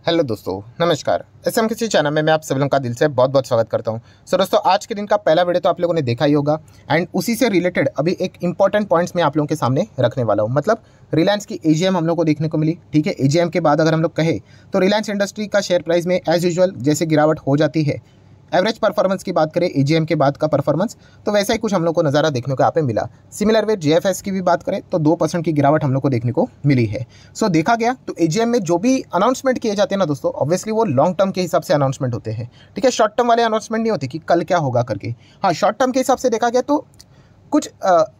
Hello दोस्तों, नमस्कार। SM किसी चैनल में मैं आप सभी लोगों का दिल से बहुत बहुत स्वागत करता हूं। सो दोस्तों, आज के दिन का पहला वीडियो तो आप लोगों ने देखा ही होगा एंड उसी से रिलेटेड अभी एक इंपॉर्टेंट पॉइंट्स मैं आप लोगों के सामने रखने वाला हूं। मतलब रिलायंस की एजीएम हम लोग को देखने को मिली। ठीक है, एजीएम के बाद अगर हम लोग कहें तो रिलायंस इंडस्ट्री का शेयर प्राइस में एज यूजुअल जैसे गिरावट हो जाती है। एवरेज परफॉर्मेंस की बात करें एजीएम के बाद का परफॉर्मेंस, तो वैसा ही कुछ हम लोग को नज़ारा देखने को यहाँ पे मिला। सिमिलर वे जेएफएस की भी बात करें तो 2% की गिरावट हम लोग को देखने को मिली है। सो देखा गया तो एजीएम में जो भी अनाउंसमेंट किए जाते हैं ना दोस्तों, ऑब्वियसली वो लॉन्ग टर्म के हिसाब से अनाउंसमेंट होते हैं। ठीक है, शॉर्ट टर्म वाले अनाउंसमेंट नहीं होते कि कल क्या होगा करके। हाँ, शॉर्ट टर्म के हिसाब से देखा गया तो कुछ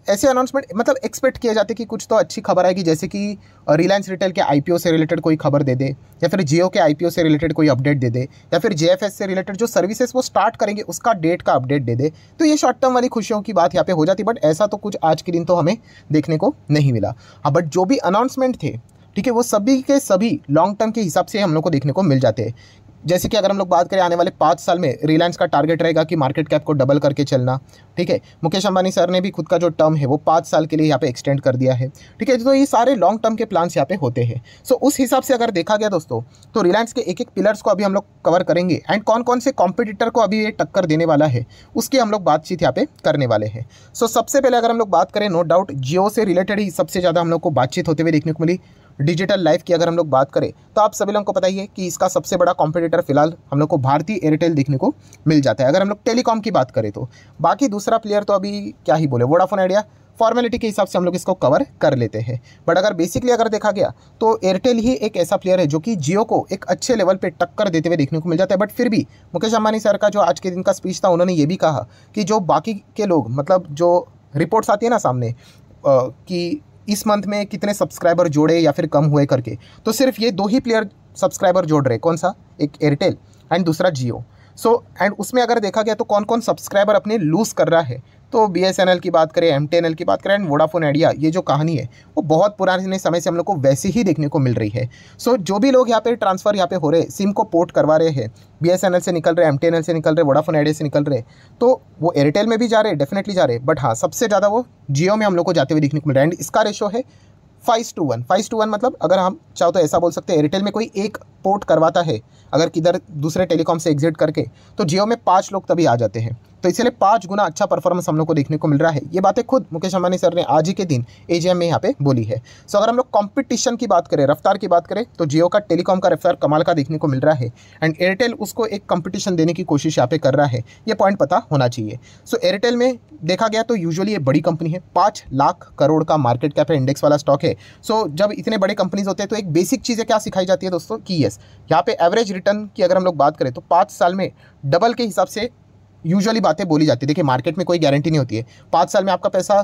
ऐसे अनाउंसमेंट मतलब एक्सपेक्ट किए जाते कि कुछ तो अच्छी खबर आएगी, जैसे कि रिलायंस रिटेल के आईपीओ से रिलेटेड कोई खबर दे दे, या फिर जियो के आईपीओ से रिलेटेड कोई अपडेट दे दे, या फिर जेएफएस से रिलेटेड जो सर्विसेज वो स्टार्ट करेंगे उसका डेट का अपडेट दे दे। तो ये शॉर्ट टर्म वाली खुशियों की बात यहाँ पे हो जाती, बट ऐसा तो कुछ आज के दिन तो हमें देखने को नहीं मिला। हाँ, बट जो भी अनाउंसमेंट थे, ठीक है, वो सभी के सभी लॉन्ग टर्म के हिसाब से हम लोग को देखने को मिल जाते हैं। जैसे कि अगर हम लोग बात करें आने वाले 5 साल में रिलायंस का टारगेट रहेगा कि मार्केट कैप को डबल करके चलना। ठीक है, मुकेश अंबानी सर ने भी खुद का जो टर्म है वो 5 साल के लिए यहाँ पे एक्सटेंड कर दिया है। ठीक है, तो ये सारे लॉन्ग टर्म के प्लान्स यहाँ पे होते हैं। सो उस हिसाब से अगर देखा गया दोस्तों, तो रिलायंस के एक एक पिलर्स को अभी हम लोग कवर करेंगे एंड कौन कौन से कॉम्पिटिटर को अभी ये टक्कर देने वाला है उसकी हम लोग बातचीत यहाँ पे करने वाले हैं। सो सबसे पहले अगर हम लोग बात करें, नो डाउट जियो से रिलेटेड ही सबसे ज़्यादा हम लोग को बातचीत होते हुए देखने को मिली। डिजिटल लाइफ की अगर हम लोग बात करें तो आप सभी लोगों को पता ही है कि इसका सबसे बड़ा कॉम्पिटिटर फिलहाल हम लोग को भारतीय एयरटेल देखने को मिल जाता है। अगर हम लोग टेलीकॉम की बात करें तो बाकी दूसरा प्लेयर तो अभी क्या ही बोले, वोडाफोन आइडिया फॉर्मेलिटी के हिसाब से हम लोग इसको कवर कर लेते हैं। बट अगर बेसिकली अगर देखा गया तो एयरटेल ही एक ऐसा प्लेयर है जो कि जियो को एक अच्छे लेवल पे टक्कर देते हुए देखने को मिल जाता है। बट फिर भी मुकेश अंबानी सर का जो आज के दिन का स्पीच था, उन्होंने ये भी कहा कि जो बाकी के लोग, मतलब जो रिपोर्ट्स आती है ना सामने कि इस मंथ में कितने सब्सक्राइबर जोड़े या फिर कम हुए करके, तो सिर्फ ये 2 ही प्लेयर सब्सक्राइबर जोड़ रहे। कौन सा? एक एयरटेल एंड दूसरा जियो। सो एंड उसमें अगर देखा गया तो कौन कौन सब्सक्राइबर अपने लूज़ कर रहा है, तो बीएसएनएल की बात करें, एमटीएनएल की बात करें एंड वोडाफोन आइडिया, ये जो कहानी है वो बहुत पुराने समय से हम लोग को वैसे ही देखने को मिल रही है। सो जो भी लोग यहाँ पे ट्रांसफ़र यहाँ पे हो रहे, सिम को पोर्ट करवा रहे हैं, बीएसएनएल से निकल रहे, एमटीएनएल से निकल रहे, वोडाफोन आइडिया से निकल रहे, तो वो एयरटेल में भी जा रहे, डेफिनेटली जा रहे। बट हाँ, सबसे ज़्यादा वो जियो में हम लोग को जाते हुए देखने को मिल रहा है एंड इसका रेशो है 5:1। 5:1 मतलब अगर हम चाहो तो ऐसा बोल सकते हैं, एयरटेल में कोई एक पोर्ट करवाता है अगर किधर दूसरे टेलीकॉम से एग्जिट करके, तो जियो में 5 लोग तभी आ जाते हैं। तो इसलिए 5 गुना अच्छा परफॉर्मेंस हम लोग को देखने को मिल रहा है। ये बातें खुद मुकेश अंबानी सर ने आज ही के दिन एजीएम में यहाँ पे बोली है। सो अगर हम लोग कंपटीशन की बात करें, रफ्तार की बात करें, तो जियो का टेलीकॉम का रफ्तार कमाल का देखने को मिल रहा है एंड एयरटेल उसको एक कंपटीशन देने की कोशिश यहाँ पे कर रहा है। ये पॉइंट पता होना चाहिए। सो एयरटेल में देखा गया तो यूजुअली ये बड़ी कंपनी है, 5 लाख करोड़ का मार्केट कैप है, इंडेक्स वाला स्टॉक है। सो जब इतने बड़े कंपनीज होते हैं तो एक बेसिक चीज़ें क्या सिखाई जाती है दोस्तों कि यस, यहाँ पे एवरेज रिटर्न की अगर हम लोग बात करें तो 5 साल में डबल के हिसाब से यूजुअली बातें बोली जाती है। देखिए, मार्केट में कोई गारंटी नहीं होती है, 5 साल में आपका पैसा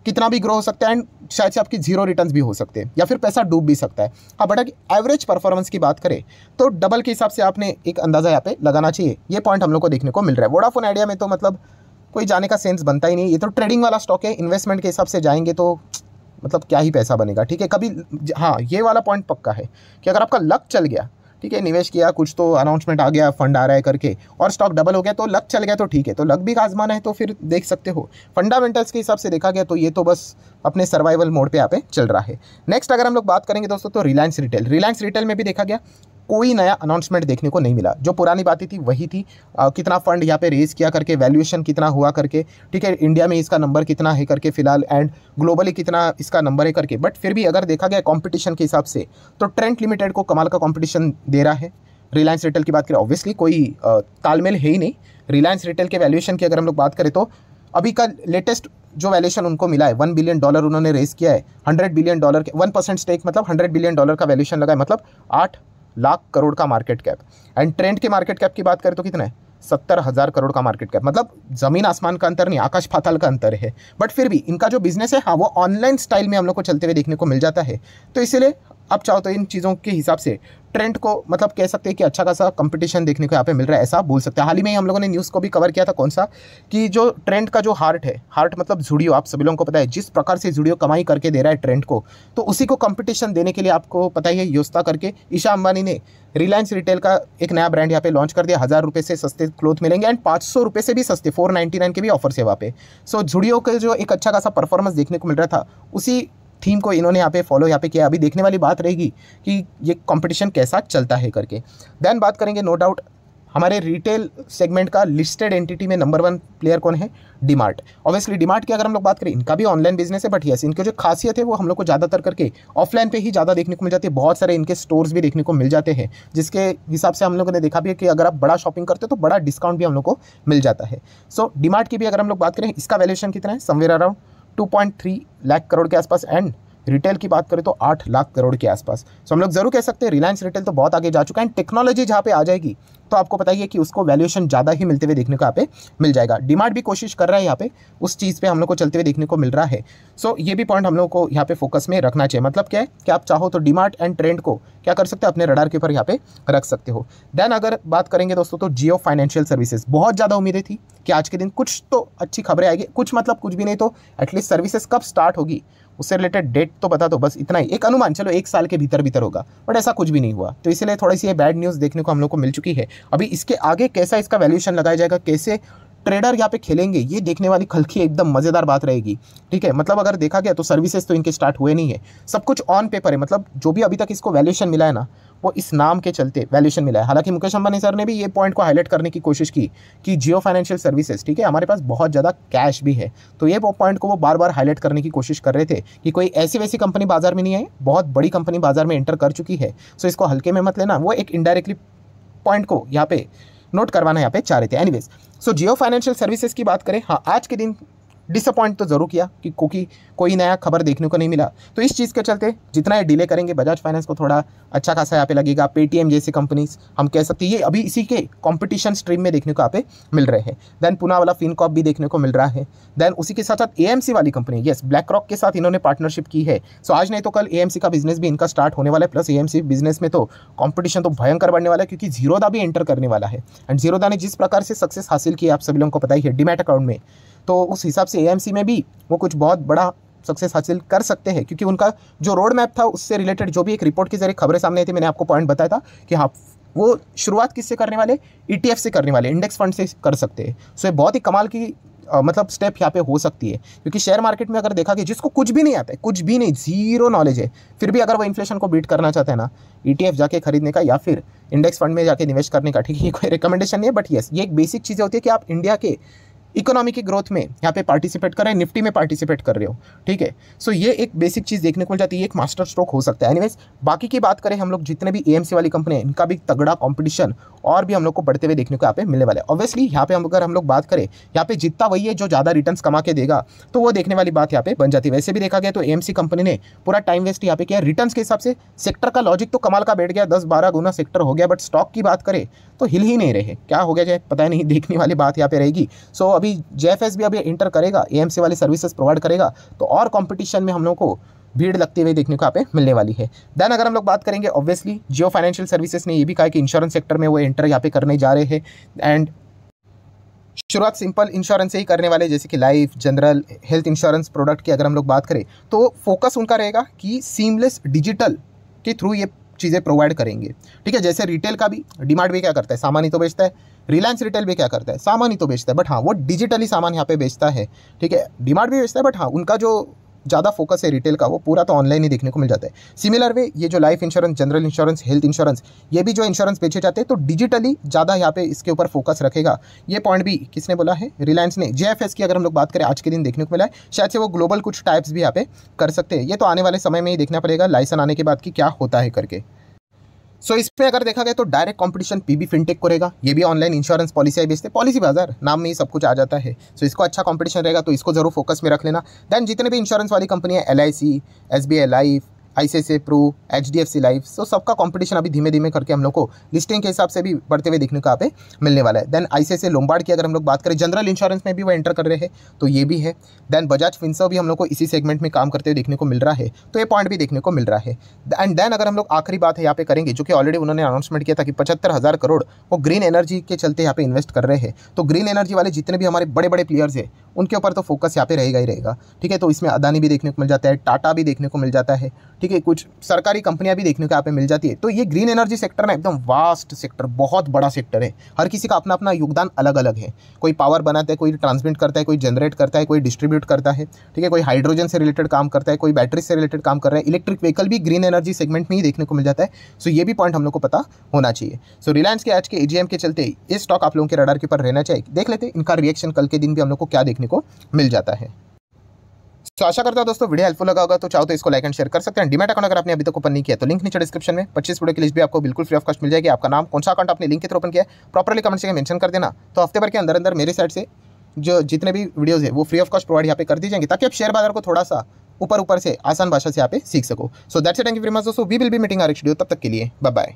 कितना भी ग्रो हो सकता है एंड शायद से आपकी 0 रिटर्न्स भी हो सकते हैं या फिर पैसा डूब भी सकता है। हाँ, बट अगर एवरेज परफॉर्मेंस की बात करें तो डबल के हिसाब से आपने एक अंदाज़ा यहाँ पे लगाना चाहिए। ये पॉइंट हम लोग को देखने को मिल रहा है। वोडाफोन आइडिया में तो मतलब कोई जाने का सेंस बनता ही नहीं। ये तो ट्रेडिंग वाला स्टॉक है, इन्वेस्टमेंट के हिसाब से जाएंगे तो मतलब क्या ही पैसा बनेगा। ठीक है, कभी हाँ, ये वाला पॉइंट पक्का है कि अगर आपका लक चल गया, ठीक है, निवेश किया, कुछ तो अनाउंसमेंट आ गया, फंड आ रहा है करके और स्टॉक डबल हो गया, तो लक चल गया तो ठीक है, तो लक भी आजमाना है तो फिर देख सकते हो। फंडामेंटल्स के हिसाब से देखा गया तो ये तो बस अपने सर्वाइवल मोड पे यहाँ पे चल रहा है। नेक्स्ट अगर हम लोग बात करेंगे दोस्तों तो रिलायंस रिटेल में भी देखा गया कोई नया अनाउंसमेंट देखने को नहीं मिला। जो पुरानी बातें थी वही थी, कितना फंड यहाँ पे रेज किया करके, वैल्यूएशन कितना हुआ करके, ठीक है, इंडिया में इसका नंबर कितना है करके फिलहाल एंड ग्लोबली कितना इसका नंबर है करके। बट फिर भी अगर देखा गया कंपटीशन के हिसाब से तो ट्रेंट लिमिटेड को कमाल का कंपटीशन दे रहा है। रिलायंस रिटेल की बात करें, ऑब्वियसली कोई तालमेल है ही नहीं। रिलायंस रिटेल के वैल्यूएशन की अगर हम लोग बात करें तो अभी का लेटेस्ट जो वैल्यूएशन उनको मिला है, $1 बिलियन उन्होंने रेज किया है। $100 बिलियन के 1% स्टेक मतलब $100 बिलियन का वैल्यूएशन लगा है, मतलब 8 लाख करोड़ का मार्केट कैप। एंड ट्रेंड के मार्केट कैप की बात करें तो कितना है? 70,000 करोड़ का मार्केट कैप। मतलब ज़मीन आसमान का अंतर नहीं, आकाश पाताल का अंतर है। बट फिर भी इनका जो बिजनेस है, हाँ, वो ऑनलाइन स्टाइल में हम लोग को चलते हुए देखने को मिल जाता है। तो इसीलिए आप चाहो तो इन चीज़ों के हिसाब से ट्रेंड को मतलब कह सकते हैं कि अच्छा खासा कंपटीशन देखने को यहाँ पे मिल रहा है, ऐसा आप बोल सकते हैं। हाल ही में हम लोगों ने न्यूज़ को भी कवर किया था, कौन सा, कि जो ट्रेंड का जो हार्ट है, हार्ट मतलब जुडियो, आप सभी लोगों को पता है जिस प्रकार से जुडियो कमाई करके दे रहा है ट्रेंड को, तो उसी को कंपटीशन देने के लिए आपको पता ही है योस्ता करके ईशा अंबानी ने रिलायंस रिटेल का एक नया ब्रांड यहाँ पे लॉन्च कर दिया। 1000 रुपये से सस्ते क्लोथ मिलेंगे एंड 500 रुपये से भी सस्ते, 499 के भी ऑफर्स है वहाँ पे। सो जुडियो के जो एक अच्छा खासा परफॉर्मेंस देखने को मिल रहा था, उसी थीम को इन्होंने यहाँ पे फॉलो यहाँ पे किया। अभी देखने वाली बात रहेगी कि ये कंपटीशन कैसा चलता है करके। देन बात करेंगे नो डाउट हमारे रिटेल सेगमेंट का लिस्टेड एंटिटी में नंबर 1 प्लेयर कौन है? डीमार्ट। ऑब्वियसली डीमार्ट की अगर हम लोग बात करें, इनका भी ऑनलाइन बिजनेस है, बट यस इनकी जो खासियत है वो हम लोग को ज़्यादातर करके ऑफलाइन पे ही ज़्यादा देखने को मिल जाती है। बहुत सारे इनके स्टोर्स भी देखने को मिल जाते हैं, जिसके हिसाब से हम लोगों ने देखा भी है कि अगर आप बड़ा शॉपिंग करते हो तो बड़ा डिस्काउंट भी हम लोग को मिल जाता है। सो डीमार्ट की भी अगर हम लोग बात करें, इसका वैल्यूएशन कितना है? समवेयर अराउंड 2.3 लाख करोड़ के आसपास। एंड रिटेल की बात करें तो 8 लाख करोड़ के आसपास। सो हम लोग जरूर कह सकते हैं रिलायंस रिटेल तो बहुत आगे जा चुका है। एंड टेक्नोलॉजी जहाँ पे आ जाएगी तो आपको पता ही है कि उसको वैल्यूएशन ज़्यादा ही मिलते हुए देखने को यहाँ पे मिल जाएगा। डीमार्ट भी कोशिश कर रहा है यहाँ पे, उस चीज़ पे हम लोग को चलते हुए देखने को मिल रहा है। सो ये भी पॉइंट हम लोग को यहाँ पे फोकस में रखना चाहिए। मतलब क्या है कि आप चाहो तो डीमार्ट एंड ट्रेंड को क्या कर सकते हो? अपने रडार के ऊपर यहाँ पे रख सकते हो। देन अगर बात करेंगे दोस्तों तो जियो फाइनेंशियल सर्विसेज, बहुत ज़्यादा उम्मीदें थी कि आज के दिन कुछ तो अच्छी खबरें आएगी, कुछ मतलब कुछ भी नहीं तो एटलीस्ट सर्विसेज कब स्टार्ट होगी उससे रिलेटेड डेट तो बता दो, बस इतना ही, एक अनुमान, चलो 1 साल के भीतर होगा, बट ऐसा कुछ भी नहीं हुआ। तो इसलिए थोड़ी सी ये बैड न्यूज़ देखने को हम लोग को मिल चुकी है। अभी इसके आगे कैसा इसका वैल्यूएशन लगाया जाएगा, कैसे ट्रेडर यहाँ पे खेलेंगे, ये देखने वाली कल की एकदम मज़ेदार बात रहेगी। ठीक है, मतलब अगर देखा गया तो सर्विसेज तो इनके स्टार्ट हुए नहीं है, सब कुछ ऑन पेपर है। मतलब जो भी अभी तक इसको वैल्यूएशन मिला है ना, वो इस नाम के चलते वैल्यूएशन मिला है। हालांकि मुकेश अंबानी सर ने भी ये पॉइंट को हाईलाइट करने की कोशिश की कि जियो फाइनेंशियल सर्विसेज, ठीक है, हमारे पास बहुत ज़्यादा कैश भी है, तो ये वो पॉइंट को वो बार बार हाईलाइट करने की कोशिश कर रहे थे कि कोई ऐसी वैसी कंपनी बाजार में नहीं आई, बहुत बड़ी कंपनी बाजार में एंटर कर चुकी है। सो इसको हल्के में मत लेना, वो एक इनडायरेक्टली पॉइंट को यहाँ पे नोट करवाना यहाँ पे चाह रहे थे। एनीवेज, सो जियो फाइनेंशियल सर्विसेज की बात करें, हाँ आज के दिन डिसअपॉइंट तो जरूर किया कि क्योंकि कोई नया खबर देखने को नहीं मिला। तो इस चीज़ के चलते जितना ये डिले करेंगे बजाज फाइनेंस को थोड़ा अच्छा खासा यहाँ पे लगेगा। पेटीएम जैसी कंपनीज हम कह सकते हैं ये अभी इसी के कंपटीशन स्ट्रीम में देखने को यहाँ पे मिल रहे हैं। देन पुना वाला फिनकॉप भी देखने को मिल रहा है। देन उसी के साथ साथ एएमसी वाली कंपनी, यस ब्लैक रॉक के साथ इन्होंने पार्टनरशिप की है। सो आज नहीं तो कल एएमसी का बिजनेस भी इनका स्टार्ट होने वाला है। प्लस एएमसी बिजनेस में तो कॉम्पिटिशन तो भयंकर बढ़ने वाला है, क्योंकि जीरोदा भी एंटर करने वाला है। एंड जीरोदा ने जिस प्रकार से सक्सेस हासिल की आप सभी लोगों को पता ही है डीमैट अकाउंट में, तो उस हिसाब से एएमसी में भी वो कुछ बहुत बड़ा सक्सेस हासिल कर सकते हैं, क्योंकि उनका जो रोड मैप था उससे रिलेटेड जो भी एक रिपोर्ट के जरिए खबरें सामने आई थी, मैंने आपको पॉइंट बताया था कि हाँ वो शुरुआत किससे करने वाले? ईटीएफ से करने वाले, इंडेक्स फंड से कर सकते हैं। सो ये बहुत ही कमाल की मतलब स्टेप यहाँ पे हो सकती है, क्योंकि शेयर मार्केट में अगर देखा कि जिसको कुछ भी नहीं आता है, कुछ भी नहीं, जीरो नॉलेज है, फिर भी अगर वो इन्फ्लेशन को बीट करना चाहते हैं ना, ईटीएफ जाके खरीदने का या फिर इंडेक्स फंड में जाके निवेश करने का, ठीक है, ये कोई रिकमेंडेशन नहीं है, बट यस ये एक बेसिक चीज़ें होती है कि आप इंडिया के इकोनॉमी की ग्रोथ में यहाँ पे पार्टिसिपेट कर रहे हैं, निफ्टी में पार्टिसिपेट कर रहे हो, ठीक है। सो ये एक बेसिक चीज़ देखने को मिल जाती है, एक मास्टर स्ट्रोक हो सकता है। एनीवेज, बाकी की बात करें हम लोग जितने भी एएमसी वाली कंपनी है, इनका भी तगड़ा कंपटीशन और भी हम लोग को बढ़ते हुए देखने को यहाँ पे मिलने वाला है। ऑब्वियसली यहाँ पे अगर हम लोग बात करें, यहाँ पे जीतता वही है जो ज़्यादा रिटर्न्स कमा के देगा, तो वो देखने वाली बात यहाँ पे बन जाती है। वैसे भी देखा गया तो एएमसी कंपनी ने पूरा टाइम वेस्ट यहाँ पे किया रिटर्न्स के हिसाब से। सेक्टर का लॉजिक तो कमाल का बैठ गया, 10-12 गुना सेक्टर हो गया, बट स्टॉक की बात करें तो हिल ही नहीं रहे, क्या हो गया जाए पता नहीं, देखने वाली बात यहाँ पे रहेगी। सो अभी जेएफएस भी अभी इंटर करेगा, एएमसी वाली सर्विसेज प्रोवाइड करेगा, तो और कंपटीशन में हम लोग को भीड़ लगते हुए देखने को यहाँ पे मिलने वाली है। देन अगर हम लोग बात करेंगे, ऑब्वियसली जियो फाइनेंशियल सर्विसेज ने ये भी कहा कि इंश्योरेंस सेक्टर में वो एंटर यहाँ पे करने जा रहे हैं। एंड शुरुआत सिंपल इंश्योरेंस से ही करने वाले, जैसे कि life, general, health insurance product की अगर हम लोग बात करें तो फोकस उनका रहेगा कि सीमलेस डिजिटल के थ्रू ये चीज़ें प्रोवाइड करेंगे, ठीक है। जैसे रिटेल का भी, डीमार्ट भी क्या करता है, सामान ही तो बेचता है। रिलायंस रिटेल भी क्या करता है, सामान ही तो बेचता है, बट हाँ वो डिजिटली सामान यहाँ पे बेचता है, ठीक है। डीमार्ट भी बेचता है, बट हाँ उनका जो ज़्यादा फोकस है रिटेल का, वो पूरा तो ऑनलाइन ही देखने को मिल जाता है। सिमिलर वे ये जो life insurance, general insurance, health insurance, ये भी जो इंश्योरेंस बेचे जाते हैं तो डिजिटली ज़्यादा यहाँ पे इसके ऊपर फोकस रखेगा। ये पॉइंट भी किसने बोला है? रिलायंस ने। जेएफएस की अगर हम लोग बात करें आज के दिन देखने को मिला है, शायद से वो ग्लोबल कुछ टाइप्स भी यहाँ पे कर सकते हैं। ये तो आने वाले समय में ही देखना पड़ेगा लाइसेंस आने के बाद कि क्या होता है करके। सो इसमें अगर देखा गया तो डायरेक्ट कंपटीशन पीबी फिनटेक को रहेगा। ये भी ऑनलाइन इंश्योरेंस पॉलिसी बेचते हैं, पॉलिसी बाजार नाम में ही सब कुछ आ जाता है। सो इसको अच्छा कंपटीशन रहेगा, तो इसको जरूर फोकस में रख लेना। देन जितने भी इंश्योरेंस वाली कंपनी है, LIC, SBI life, ICICI Pru, HDFC life, so सबका कंपटीशन अभी धीमे धीमे करके हम लोग को लिस्टिंग के हिसाब से भी बढ़ते हुए देखने को यहाँ पे मिलने वाला है। देन ICICI लोम्बार्ड की अगर हम लोग बात करें, जनरल इंश्योरेंस में भी वो एंटर कर रहे हैं, तो ये भी है। देन बजाज फिनसर्व भी हम लोग को इसी सेगमेंट में काम करते हुए देखने को मिल रहा है, तो ये पॉइंट भी देखने को मिल रहा है। एंड देन अगर हम लोग आखिरी बात है यहाँ पे करेंगे, जो कि ऑलरेडी उन्होंने अनाउंसमेंट किया था कि 75,000 करोड़ वो ग्रीन एनर्जी के चलते यहाँ पे इन्वेस्ट कर रहे हैं। तो ग्रीन एनर्जी वाले जितने भी हमारे बड़े बड़े प्लेयर्स हैं उनके ऊपर तो फोकस यहाँ पे रहेगा ही रहेगा, ठीक है। तो इसमें अदानी भी देखने को मिल जाता है, टाटा भी देखने को मिल जाता है, ठीक है, कुछ सरकारी कंपनियां भी देखने को यहाँ पे मिल जाती है। तो ये ग्रीन एनर्जी सेक्टर ना एकदम वास्ट सेक्टर, बहुत बड़ा सेक्टर है। हर किसी का अपना अपना योगदान अलग अलग है। कोई पावर बनाता है, कोई ट्रांसमिट करता है, कोई जनरेट करता है, कोई डिस्ट्रीब्यूट करता है, ठीक है, कोई हाइड्रोजन से रिलेटेड काम करता है, कोई बैटरी से रिलेटेड काम कर रहा है। इलेक्ट्रिक व्हीकल भी ग्रीन एनर्जी सेगमेंट में ही देखने को मिल जाता है। सो ये भी पॉइंट हम लोग को पता होना चाहिए। सो रिलायंस के आज के एजीएम के चलते ये स्टॉक आप लोगों के रडार के ऊपर रहना चाहिए। देख लेते हैं इनका रिएक्शन कल के दिन भी हम लोग को क्या देखने को मिल जाता है। तो आशा करता हूं दोस्तों वीडियो हेल्पफुल लगा होगा। तो चाहो तो इसको लाइक एंड शेयर कर सकते हैं। डीमैट अकाउंट अगर आपने अभी तक ओपन नहीं किया तो लिंक नीचे डिस्क्रिप्शन में 25 वीडियो की लिस्ट भी आपको बिल्कुल फ्री ऑफ कॉस्ट मिल जाएगी। आपका नाम, कौन सा अकाउंट आपने लिंक के थ्रू ओपन किया है, प्रॉपर्ली कमेंट सेक्शन में मेंशन कर देना। तो हफ्ते भर के अंदर अंदर मेरे साइड से जो जितने भी वीडियोज़ है वो फ्री ऑफ कॉस्ट प्रोवाइड यहाँ पे कर दी जाएंगे, ताकि आप शेयर बाजार को थोड़ा सा ऊपर से आसान भाषा से यहाँ पे सीख सको। So that's it, thank you very much दोस्तों। We will be meeting our next video. तब तक के लिए बाय बाय।